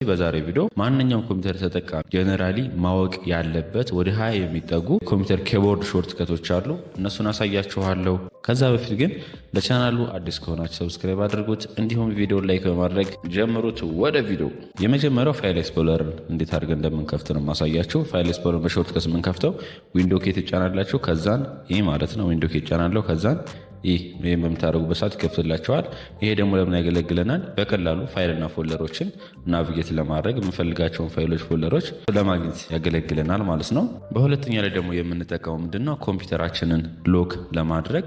በዛሬ ቪዲዮ ማንኛውም ኮምፒውተር ተጠቃሚ ጀነራሊ ማወቅ ያለበት ወደ 20 የሚጠጉ ኮምፒውተር ኪቦርድ ሾርትከቶች አሉ። እነሱን አሳያችኋለሁ። ከዛ በፊት ግን ለቻናሉ አዲስ ከሆናችሁ ሰብስክራይብ አድርጉት፣ እንዲሁም ቪዲዮ ላይክ በማድረግ ጀምሩት። ወደ ቪዲዮ የመጀመሪያው ፋይል ኤክስፕሎረርን እንዴት አድርገን እንደምንከፍት ነው ማሳያችሁ። ፋይል ኤክስፕሎረር በሾርትከት የምንከፍተው ዊንዶ ኬ ትጫናላችሁ። ከዛን ይሄ ማለት ነው ዊንዶ ኬ ትጫናለሁ። ከዛን ይሄን በምታደርጉበት ሰዓት ይከፍትላችኋል። ይሄ ደግሞ ለምን ያገለግለናል? በቀላሉ ፋይልና ፎልደሮችን ናቪጌት ለማድረግ የምንፈልጋቸውን ፋይሎች፣ ፎልደሮች ለማግኘት ያገለግለናል ማለት ነው። በሁለተኛ ላይ ደግሞ የምንጠቀመው ምንድነው? ኮምፒውተራችንን ሎክ ለማድረግ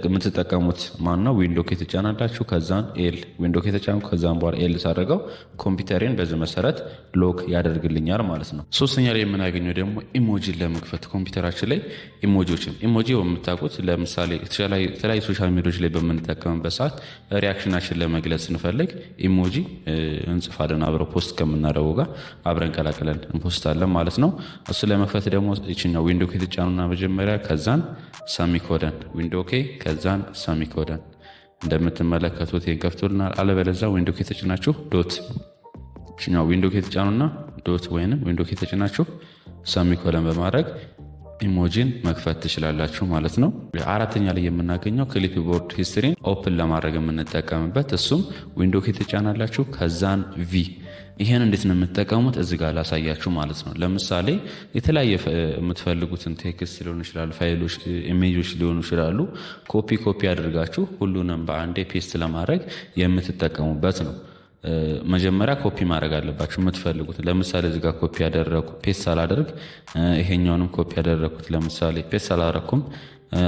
የምትጠቀሙት ማነው? ዊንዶ ኬ ትጫናላችሁ። ከዛን ኤል ዊንዶ ኬ ተጫንኩ። ከዛን በኋላ ኤል ሳደርገው ኮምፒውተሬን በዚህ መሰረት ሎክ ያደርግልኛል ማለት ነው። ሶስተኛ ላይ የምናገኘው ደግሞ ኢሞጂን ለመክፈት ኮምፒውተራችን ላይ ኢሞጂ የምታውቁት ለምሳሌ የተለያዩ ሶሻል ሚዲያዎች ላይ በምንጠቀምበት ሰዓት ሪያክሽናችን ለመግለጽ ስንፈልግ ኢሞጂ እንጽፋለን። አብረው ፖስት ከምናደርገው ጋር አብረን ቀላቅለን እንፖስታለን ማለት ነው። እሱ ለመክፈት ደግሞ ይችኛው ዊንዶ ኬ ትጫኑና መጀመሪያ ከዛን ሰሚኮለን ዊንዶ ኬ ከዛን ሰሚኮለን እንደምትመለከቱት ይከፍቱልናል። አለበለዚያ ዊንዶ ኬ ተጭናችሁ ዶት እኛው ዊንዶ ኬ ተጫኑና ዶት ወይንም ዊንዶ ኬ ተጭናችሁ ሰሚኮለን በማድረግ ኢሞጂን መክፈት ትችላላችሁ ማለት ነው። አራተኛ ላይ የምናገኘው ክሊፕ ቦርድ ሂስትሪን ኦፕን ለማድረግ የምንጠቀምበት እሱም ዊንዶ ኬ ተጫናላችሁ። ከዛን ቪ ይሄን እንዴት ነው የምትጠቀሙት? እዚህ ጋር ላሳያችሁ ማለት ነው። ለምሳሌ የተለያየ የምትፈልጉትን ቴክስት ሊሆን ይችላል፣ ፋይሎች፣ ኢሜጆች ሊሆኑ ይችላሉ። ኮፒ አድርጋችሁ ሁሉንም በአንዴ ፔስት ለማድረግ የምትጠቀሙበት ነው። መጀመሪያ ኮፒ ማድረግ አለባችሁ የምትፈልጉት። ለምሳሌ እዚህ ጋር ኮፒ ያደረኩ ፔስት አላደርግ፣ ይሄኛውንም ኮፒ ያደረኩት ለምሳሌ ፔስት አላደረኩም።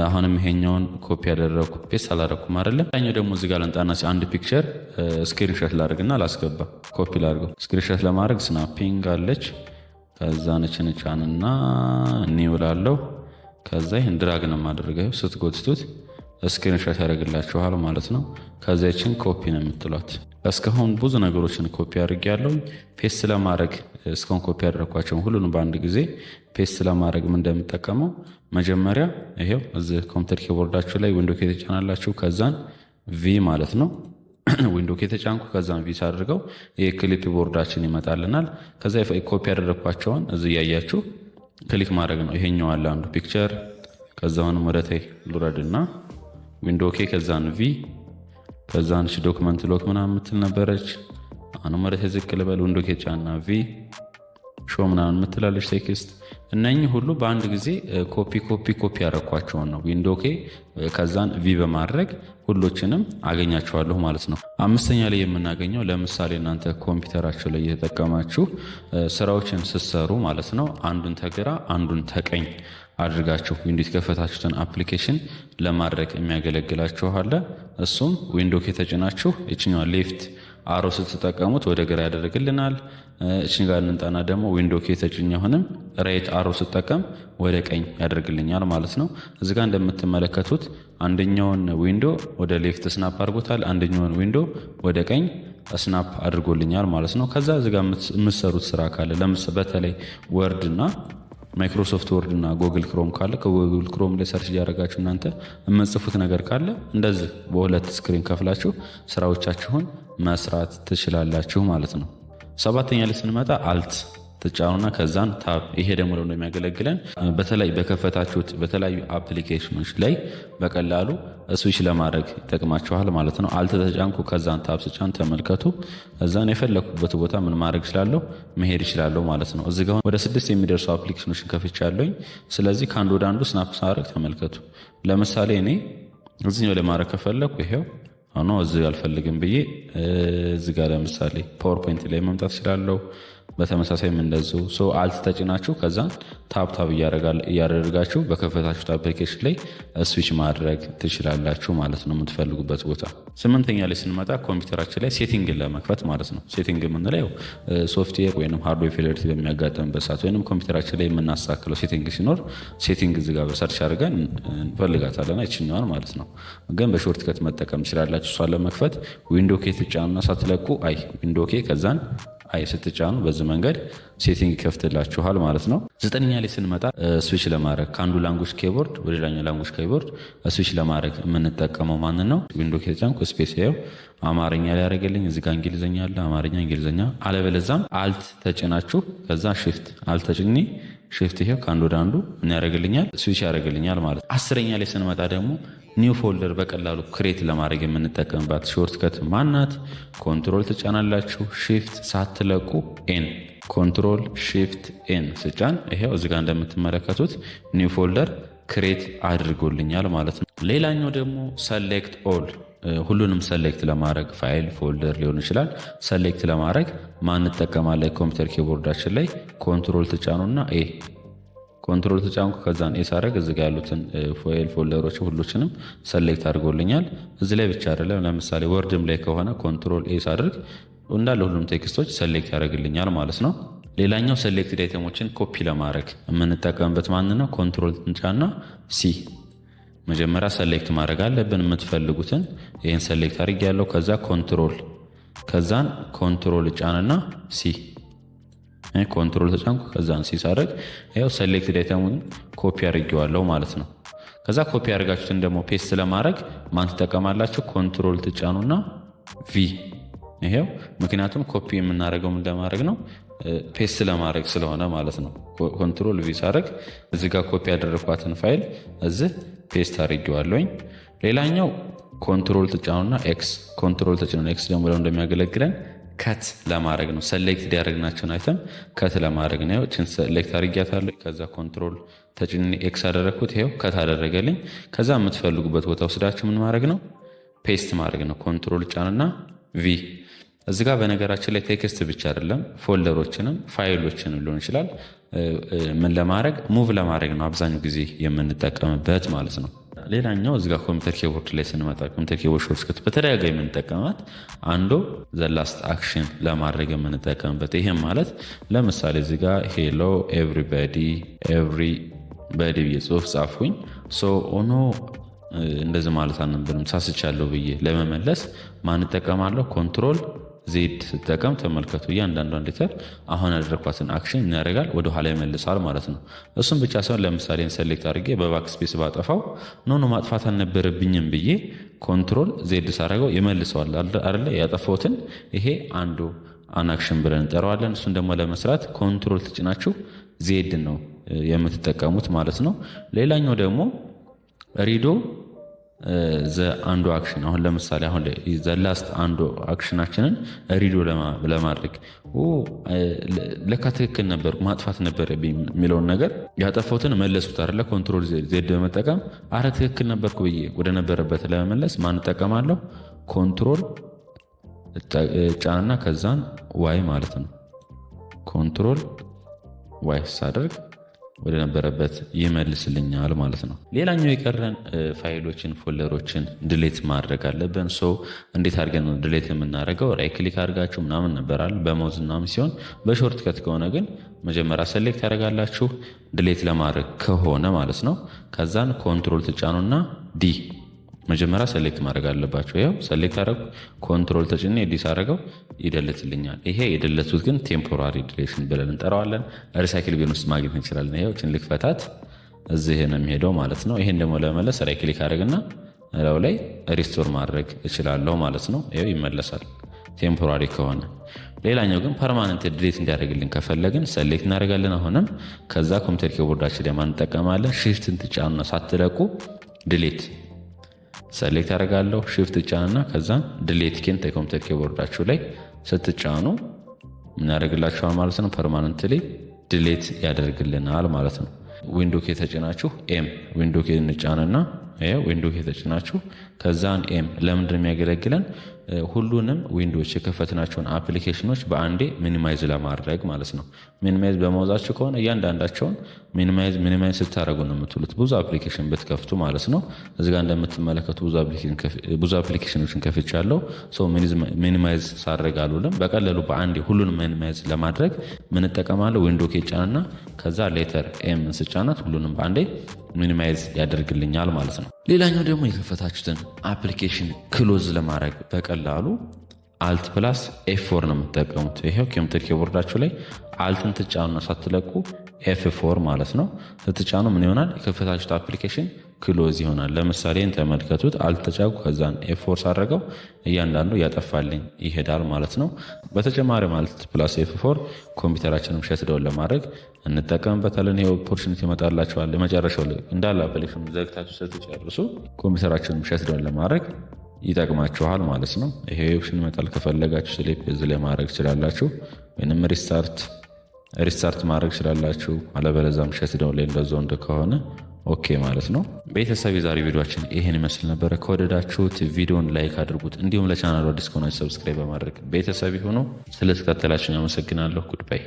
አሁንም ይሄኛውን ኮፒ ያደረኩ ፔስት አላደረኩም አይደለም። ያኛው ደግሞ እዚህ ጋር ለንጣና አንድ ፒክቸር ስክሪንሾት ላድርግና ላስገባ ኮፒ ላድርገው። ስክሪንሾት ለማድረግ ስናፒንግ አለች። ከዛ ነጭንጫንና ኒው ላለው ከዛ ይሄን ድራግ ነው የማደርገው። ስትጎትቱት ስክሪንሾት ያደርግላችኋል ማለት ነው። ከዛ ይችን ኮፒ ነው የምትሏት። እስካሁን ብዙ ነገሮችን ኮፒ አድርጌያለሁ። ፔስት ለማድረግ እስካሁን ኮፒ ያደረኳቸውን ሁሉንም በአንድ ጊዜ ፔስት ለማድረግ ምን እንደምጠቀመው መጀመሪያ ይሄው እዚህ ኮምፒውተር ኪቦርዳችሁ ላይ ዊንዶ ኬ ተጫናላችሁ። ከዛን ቪ ማለት ነው ዊንዶ ኬ ተጫንኩ። ከዛን ቪ ሳድርገው ይሄ ክሊፕ ቦርዳችን ይመጣልናል። ከዛ ኮፒ ያደረኳቸውን እዚህ ያያችሁ ክሊክ ማድረግ ነው። ይሄኛው አለ አንዱ ፒክቸር። ከዛውን ወደታይ ልውረድና ዊንዶ ኬ ከዛን ቪ ከዛን ዶክመንት ሎክ ምናምን የምትል ነበረች። አሁን ወደ ዝቅ ልበል ዊንዶ ኬ ጫና ቪ ሾ ምናምን የምትላለች ቴክስት። እነኚህ ሁሉ በአንድ ጊዜ ኮፒ ያደረኳቸውን ነው ዊንዶ ኬ ከዛን ቪ በማድረግ ሁሎችንም አገኛቸዋለሁ ማለት ነው። አምስተኛ ላይ የምናገኘው ለምሳሌ እናንተ ኮምፒውተራችሁ ላይ እየተጠቀማችሁ ስራዎችን ስትሰሩ ማለት ነው አንዱን ተግራ አንዱን ተቀኝ አድርጋችሁ ዊንዶ የተከፈታችሁትን አፕሊኬሽን ለማድረግ የሚያገለግላችሁ አለ። እሱም ዊንዶ ኬ ተጭናችሁ እችኛዋ ሌፍት አሮ ስትጠቀሙት ወደ ግራ ያደርግልናል። እችን ጋር እንጣና ደግሞ ዊንዶ ኬ ተጭኛ ሆነም ራይት አሮ ስትጠቀም ወደ ቀኝ ያደርግልኛል ማለት ነው። እዚህ ጋር እንደምትመለከቱት አንደኛውን ዊንዶ ወደ ሌፍት ስናፕ አድርጎታል፣ አንደኛውን ዊንዶ ወደ ቀኝ ስናፕ አድርጎልኛል ማለት ነው። ከዛ እዚህ ጋር የምትሰሩት ስራ ካለ ለምሳሌ በተለይ ወርድ እና ማይክሮሶፍት ወርድ እና ጉግል ክሮም ካለ ከጉግል ክሮም ላይ ሰርች እያደረጋችሁ እናንተ የምትጽፉት ነገር ካለ እንደዚህ በሁለት ስክሪን ከፍላችሁ ስራዎቻችሁን መስራት ትችላላችሁ ማለት ነው። ሰባተኛ ላይ ስንመጣ አልት ተጫኑና ከዛን ታብ። ይሄ ደግሞ ለምን የሚያገለግለን በተለይ በከፈታችሁት በተለያዩ አፕሊኬሽኖች ላይ በቀላሉ ስዊች ለማድረግ ይጠቅማችኋል ማለት ነው። አልት ተጫንኩ ከዛን ታብ ስጫን ተመልከቱ። ከዛን የፈለኩበት ቦታ ምን ማድረግ እችላለሁ መሄድ እችላለሁ ማለት ነው። እዚህ ጋር ወደ 6 የሚደርሱ አፕሊኬሽኖችን ከፍቻለሁኝ። ስለዚህ ከአንዱ ወደ አንዱ ስናፕ ሳደርግ ተመልከቱ። ለምሳሌ እኔ እዚህኛው ላይ ማድረግ ከፈለኩ ይሄው አሁን እዚህ አልፈልግም ብዬ እዚህ ጋር ለምሳሌ ፓወርፖይንት ላይ መምጣት እችላለሁ። በተመሳሳይም እንደዚሁ አልት ተጭናችሁ ከዛ ታብ እያደረጋችሁ በከፈታችሁት አፕሊኬሽን ላይ ስዊች ማድረግ ትችላላችሁ ማለት ነው የምትፈልጉበት ቦታ። ስምንተኛ ላይ ስንመጣ ኮምፒውተራችን ላይ ሴቲንግን ለመክፈት ማለት ነው። ሴቲንግ የምንለው ሶፍትዌር ወይም ሃርድዌር ፌሊየር በሚያጋጥምበት ሰዓት ወይም ኮምፒውተራችን ላይ የምናስተካክለው ሴቲንግ ሲኖር ሴቲንግ እዚህ ጋር በሰርች አድርገን እንፈልጋታለን ይችኛዋን ማለት ነው። ግን በሾርት ከት መጠቀም ትችላላችሁ። እሷን ለመክፈት ዊንዶ ኬ ትጫኑና ሳትለቁ ዊንዶ ኬ ከዛን አይ ስትጫኑ በዚህ መንገድ ሴቲንግ ይከፍትላችኋል ማለት ነው። 9ኛ ላይ ስንመጣ ስዊች ለማድረግ ከአንዱ ላንጉጅ ኪቦርድ ወደ ሌላኛው ላንጉጅ ኪቦርድ ስዊች ለማድረግ የምንጠቀመው ማንን ነው? ዊንዶ ኪ ተጫንኩ ስፔስ ያው አማርኛ ላይ ያደረገልኝ እዚህ ጋር እንግሊዘኛ አለ፣ አማርኛ እንግሊዘኛ። አለበለዛም አልት ተጭናችሁ ከዛ ሽፍት አልት ተጭኒ ሽፍት ይሄው ከአንዱ ወደ አንዱ ምን ያደርግልኛል? ስዊች ያደርግልኛል ማለት። 10ኛ ላይ ስንመጣ ደግሞ ኒው ፎልደር በቀላሉ ክሬት ለማድረግ የምንጠቀምባት ሾርትከት ማናት? ኮንትሮል ትጫናላችሁ፣ ሺፍት ሳትለቁ ኤን፣ ኮንትሮል ሺፍት ኤን ስጫን ይሄው እዚህ ጋር እንደምትመለከቱት ኒው ፎልደር ክሬት አድርጎልኛል ማለት ነው። ሌላኛው ደግሞ ሰሌክት ኦል፣ ሁሉንም ሰሌክት ለማድረግ ፋይል ፎልደር ሊሆን ይችላል። ሰሌክት ለማድረግ ማን እንጠቀማለን? ኮምፒውተር ኪቦርዳችን ላይ ኮንትሮል ትጫኑና ኤ፣ ኮንትሮል ተጫንኩ ከዛን ኤ ሳደርግ እዚህ ጋር ያሉትን ፋይል ፎልደሮች ሁሉንም ሰሌክት አድርጎልኛል። እዚህ ላይ ብቻ አይደለም፣ ለምሳሌ ወርድም ላይ ከሆነ ኮንትሮል ኤ ሳደርግ እንዳለ ሁሉም ቴክስቶች ሰሌክት ያደርግልኛል ማለት ነው። ሌላኛው ሰሌክትድ አይተሞችን ኮፒ ለማድረግ የምንጠቀምበት ማን ነው? ኮንትሮል እንጫና ሲ። መጀመሪያ ሰሌክት ማድረግ አለብን የምትፈልጉትን። ይህን ሰሌክት አድርግ ያለው ከዛ ኮንትሮል ከዛን ኮንትሮል ጫንና ሲ፣ ኮንትሮል ተጫንኩ ከዛን ሲ ሳደርግ ያው ሰሌክትድ አይተሙን ኮፒ አድርጌዋለሁ ማለት ነው። ከዛ ኮፒ አድርጋችሁትን ደግሞ ፔስት ለማድረግ ማን ትጠቀማላችሁ? ኮንትሮል ትጫኑና ቪ። ይሄው ምክንያቱም ኮፒ የምናደርገው ምን ለማድረግ ነው? ፔስት ለማድረግ ስለሆነ ማለት ነው። ኮንትሮል ቪ ሳደርግ እዚህ ጋር ኮፒ ያደረኳትን ፋይል እዚህ ፔስት አድርጌዋለሁኝ። ሌላኛው ኮንትሮል ትጫኑና ኤክስ፣ ኮንትሮል ተጭነን ኤክስ ደግሞ ለው እንደሚያገለግለን ከት ለማድረግ ነው። ሰሌክት ያደረግናቸውን አይተም ከት ለማድረግ ነው። እችን ሰሌክት አድርጊያታለሁ። ከዛ ኮንትሮል ተጭኔ ኤክስ አደረግኩት። ይሄው ከት አደረገልኝ። ከዛ የምትፈልጉበት ቦታ ወስዳችሁ ምን ማድረግ ነው? ፔስት ማድረግ ነው። ኮንትሮል ጫንና ቪ። እዚህ ጋር በነገራችን ላይ ቴክስት ብቻ አይደለም ፎልደሮችንም ፋይሎችንም ሊሆን ይችላል ምን ለማድረግ ሙቭ ለማድረግ ነው አብዛኛው ጊዜ የምንጠቀምበት ማለት ነው። ሌላኛው እዚህ ጋር ኮምፒውተር ኪቦርድ ላይ ስንመጣ ኮምፒውተር ኪቦርድ ሾርትከት በተደጋጋሚ የምንጠቀማት አንዱ ዘ ላስት አክሽን ለማድረግ የምንጠቀምበት። ይሄም ማለት ለምሳሌ እዚህ ጋር ሄሎ ኤቭሪባዲ ብዬ ጽሁፍ ጻፍኩኝ። ሶ ኦኖ እንደዚህ ማለት አልነበርም ሳስቻለሁ ብዬ ለመመለስ ማን እጠቀማለሁ? ኮንትሮል ዜድ ስጠቀም ተመልከቱ፣ እያንዳንዷን ሌተር አሁን ያደረኳትን አክሽን ምን ያደርጋል? ወደ ኋላ ይመልሳል ማለት ነው። እሱም ብቻ ሳይሆን ለምሳሌ ሰሌክት አድርጌ በባክ ስፔስ ባጠፋው ኖ ማጥፋት አልነበረብኝም ብዬ ኮንትሮል ዜድ ሳደርገው ይመልሰዋል አይደለ? ያጠፋሁትን ይሄ አንዱ አናክሽን ብለን እንጠራዋለን። እሱን ደግሞ ለመስራት ኮንትሮል ትጭናችሁ ዜድ ነው የምትጠቀሙት ማለት ነው። ሌላኛው ደግሞ ሪዶ ዘ አንዱ አክሽን። አሁን ለምሳሌ አሁን ዘ ላስት አንዱ አክሽናችንን ሪዶ ለማድረግ ለካ ትክክል ነበርኩ ማጥፋት ነበረብኝ የሚለውን ነገር ያጠፋሁትን መለሱት አይደለ? ኮንትሮል ዜድ በመጠቀም አረ ትክክል ነበርኩ ብዬ ወደ ነበረበት ለመመለስ ማን እጠቀማለሁ? ኮንትሮል ጫንና ከዛን ዋይ ማለት ነው። ኮንትሮል ዋይ ሳደርግ ወደ ነበረበት ይመልስልኛል ማለት ነው። ሌላኛው የቀረን ፋይሎችን ፎልደሮችን ድሌት ማድረግ አለብን። እንዴት አድርገን ነው ድሌት የምናደርገው? ራይት ክሊክ አድርጋችሁ ምናምን ነበራል በማውዝ ምናምን ሲሆን፣ በሾርት ከት ከሆነ ግን መጀመሪያ ሰሌክት ያደርጋላችሁ ድሌት ለማድረግ ከሆነ ማለት ነው። ከዛን ኮንትሮል ትጫኑና ዲ መጀመሪያ ሰሌክት ማድረግ አለባቸው። ይኸው ሰሌክት አደረጉ። ኮንትሮል ተጭኔ ዲስ አደረገው ይደለትልኛል። ይሄ የደለቱት ግን ቴምፖራሪ ዲሌሽን ብለን እንጠራዋለን። ሪሳይክል ቢን ውስጥ ማግኘት እንችላለን። ይኸው ችን ልክፈታት እዚህ ነው የሚሄደው ማለት ነው። ይሄን ደግሞ ለመለስ ራይት ክሊክ አደረግና ላው ላይ ሪስቶር ማድረግ እችላለሁ ማለት ነው። ይኸው ይመለሳል ቴምፖራሪ ከሆነ። ሌላኛው ግን ፐርማነንት ድሌት እንዲያደርግልን ከፈለግን ሰሌክት እናደርጋለን። አሁንም ከዛ ኮምፒውተር ኪቦርዳችን ላይ እንጠቀማለን። ሺፍትን ትጫኑና ሳትለቁ ድሌት ሰሌክት ያደርጋለሁ። ሺፍት ጫንና ከዛ ድሌት ኬን ኮምፒውተር ኪቦርዳችሁ ላይ ስትጫኑ ምን ያደርግላችኋል ማለት ነው? ፐርማነንትሊ ድሌት ያደርግልናል ማለት ነው። ዊንዶ ኬ ተጭናችሁ ኤም ዊንዶ ኬ እንጫንና ዊንዶ ኬ ተጭናችሁ ከዛን ኤም ለምንድን የሚያገለግለን? ሁሉንም ዊንዶዎች የከፈትናቸውን አፕሊኬሽኖች በአንዴ ሚኒማይዝ ለማድረግ ማለት ነው። ሚኒማይዝ በማውዛችሁ ከሆነ እያንዳንዳቸውን ሚኒማይዝ ስታደረጉ ነው የምትሉት። ብዙ አፕሊኬሽን ብትከፍቱ ማለት ነው። እዚጋ እንደምትመለከቱ ብዙ አፕሊኬሽኖችን ከፍቻለሁ። ሚኒማይዝ ሳደረግ አሉልም። በቀለሉ በአንዴ ሁሉንም ሚኒማይዝ ለማድረግ ምን እጠቀማለሁ? ዊንዶ ኬ ጫንና ከዛ ሌተር ኤም ስጫናት ሁሉንም በአንዴ ሚኒማይዝ ያደርግልኛል ማለት ነው። ሌላኛው ደግሞ የከፈታችሁትን አፕሊኬሽን ክሎዝ ለማድረግ በቀላሉ አልት ፕላስ F4 ነው የምትጠቀሙት። ይሄው ኮምፒውተር ኪቦርዳችሁ ላይ አልትን ትጫኑና ሳትለቁ F4 ማለት ነው ስትጫኑ ምን ይሆናል? የከፈታችሁት አፕሊኬሽን ክሎዝ ይሆናል። ለምሳሌ ተመልከቱት። አልት ተጫንኩ፣ ከዛን F4 ሳደረገው እያንዳንዱ ያጠፋልኝ ይሄዳል ማለት ነው። በተጨማሪም አልት ፕላስ F4 ኮምፒውተራችንን ሸትዳውን ለማድረግ እንጠቀምበታለን። ይሄ ኦፖርቹኒቲ ይመጣላችኋል። የመጨረሻው ላይ እንዳለ አፕሊኬሽን ዘግታችሁ ስትጨርሱ ኮምፒውተራችንን ሸትዳውን ለማድረግ ይጠቅማችኋል ማለት ነው። ይሄ ኦፕሽን ይመጣል። ከፈለጋችሁ ስሊፕ እዚህ ላይ ማድረግ ትችላላችሁ፣ ወይንም ሪስታርት ማድረግ ትችላላችሁ። አለበለዚያም ሸትዳውን ላይ እንደዛው ከሆነ ኦኬ ማለት ነው። ቤተሰብ የዛሬ ቪዲዮችን ይሄን ይመስል ነበረ። ከወደዳችሁት ቪዲዮን ላይክ አድርጉት፣ እንዲሁም ለቻናሉ አዲስ ከሆናችሁ ሰብስክራይብ በማድረግ ቤተሰብ ይሁኑ። ስለተከታተላችሁን አመሰግናለሁ። ጉድባይ